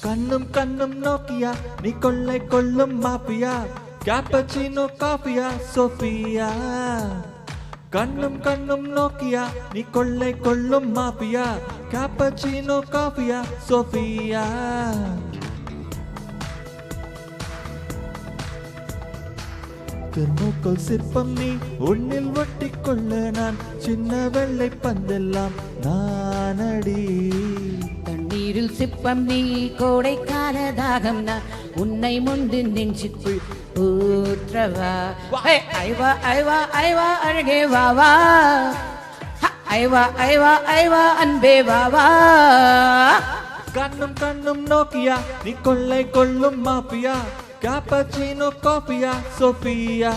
கண்ணும் கண்ணும் நோக்கியா நீ கொள்ளை கொள்ளும் மாப்பியா கேப்பச்சினோ காஃபியா சோஃபியா கண்ணும் கண்ணும் நோக்கியா நீ கொள்ளை கொள்ளும் மாப்பியா கேப்பச்சினோ காஃபியா சோஃபியா தெர்மோக்கோல் சிற்பம் நீ உன்னில் ஒட்டிக்கொள்ள நான் சின்ன வெள்ளை பந்தெல்லாம் நானடி தண்ணீரில் சிப்பம் நீ கோடைக்கால தாகம் நான் உன்னை முண்டு நெஞ்சுக்குள் ஊற்றவா ஐவா ஐவா ஐவா அழகே வாவா ஐவா ஐவா ஐவா அன்பே வாவா கண்ணும் கண்ணும் நோக்கியா நீ கொள்ளை கொள்ளும் மாப்பியா கேப்பச்சினோ காஃபியா சோஃபியா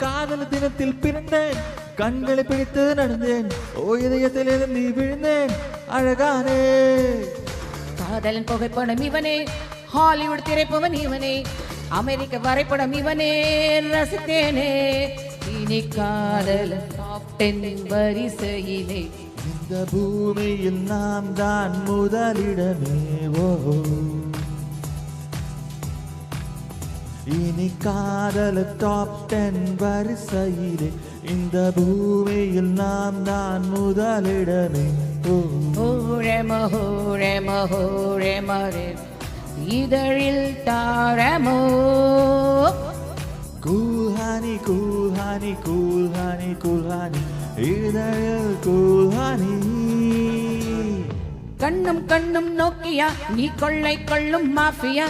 காதல் தினத்தில் பிறந்தேன் கண்களை பிடித்து நடந்தேன் ஓ இதயத்தில் நீ விழுந்தேன் அழகானே காதலன் புகைப்படம் இவனே ஹாலிவுட் திரைப்பவன் இவனே அமெரிக்க வரைபடம் இவனே ரசித்தேனே இனி காதலன் டாப் 10 வரிசையிலே இந்த பூமியில் நாம் தான் முதலிடமே ஓ இனி காதல் டாப் 10 வரிசையிலே இந்த பூமியில் நாம் தான் முதலிடமே ஓரமோ ஓரமோ ஓரமரே இதழில் தாரமோ கூல்ஹானி கூல்ஹானி கூல்ஹானி கூல்ஹானி இதழில் கூல்ஹானி கண்ணும் கண்ணும் நோக்கியா நீ கொள்ளை கொள்ளும் மாஃபியா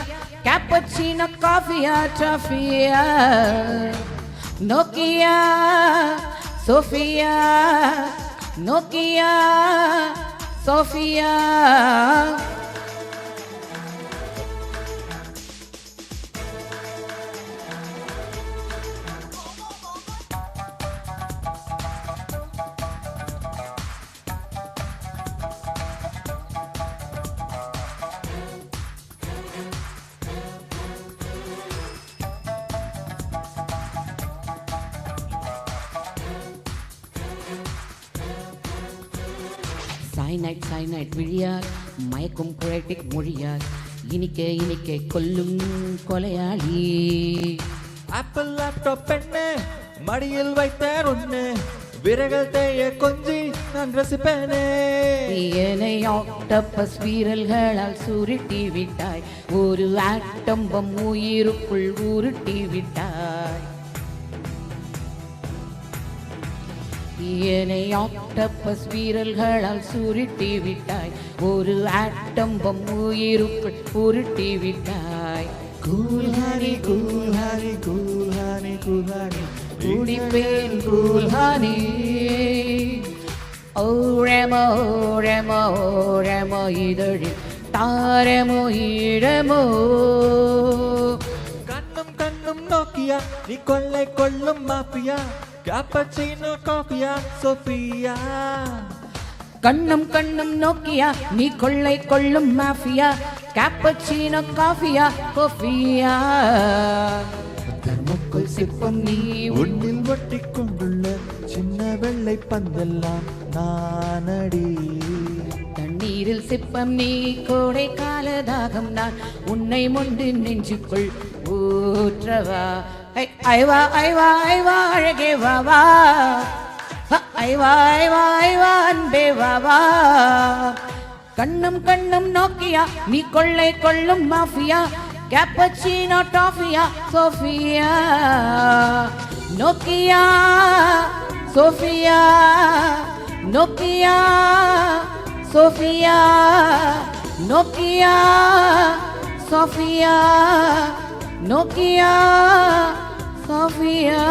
கேப்பச்சினோ காஃபியா டாஃபியா Nokia Sophia Nokia Sophia cyanide விழியார் மயக்கும் புழைட்டிக் மொழியார் இனிக்க இனிக்க கொல்லும் கொலையாளி ஆப்பிள் லேப்டாப் பெண்ணு மடியில் வைத்தேன் ஒண்ணு விரகள் தேய கொஞ்சி நான் ரசிப்பேனே என்னை ஆக்டோபஸ் வீரல்களால் சுருட்டி விட்டாய் ஒரு ஆட்டம்பம் உயிருக்குள் உருட்டி விட்டாய் என்னை ஆக்டோபஸ் வீரல்களால் சுருட்டி விட்டாய் ஒரு ஆட்டம்பம் உயிருக்குள் உருட்டி விட்டாய் கூல்ஹானி கூல்ஹானி கூல்ஹானி கூல்ஹானி குடிப்பேன் கூல்ஹானி ஓரமோ ஓரமோ ஓரமோ இதழில் தாரமோ ஈழமோ கண்ணும் கண்ணும் நோக்கியா நீ கொள்ளை கொள்ளும் மாப்பியா கேப்பச்சினோ காஃபியா சோஃபியா கண்ணும் கண்ணும் நோக்கியா நீ கொள்ளை கொள்ளும் மாஃபியா கேப்பச்சினோ காஃபியா கோஃபியா தெர்மோக்கோல் சிற்பம் நீ உன்னில் ஒட்டிக் கொண்டுள்ள சின்ன வெள்ளை பந்தெல்லாம் நானடி தண்ணீரில் சிப்பம் நீ கோடை கால தாகம் நான் உன்னை முண்டு நெஞ்சுக்குள் ஊற்றவா ஐவா ஐவா ஐவா அழகே வாவா ஐவா ஐவா ஐவா அன்பே வாவா கண்ணும் கண்ணும் நோக்கியா நீ கொள்ளை கொள்ளும் மாஃபியா கேப்பச்சினோ டாஃபியா Sophia Nokia Sophia Nokia Sophia Nokia Sophia Nokia Sofia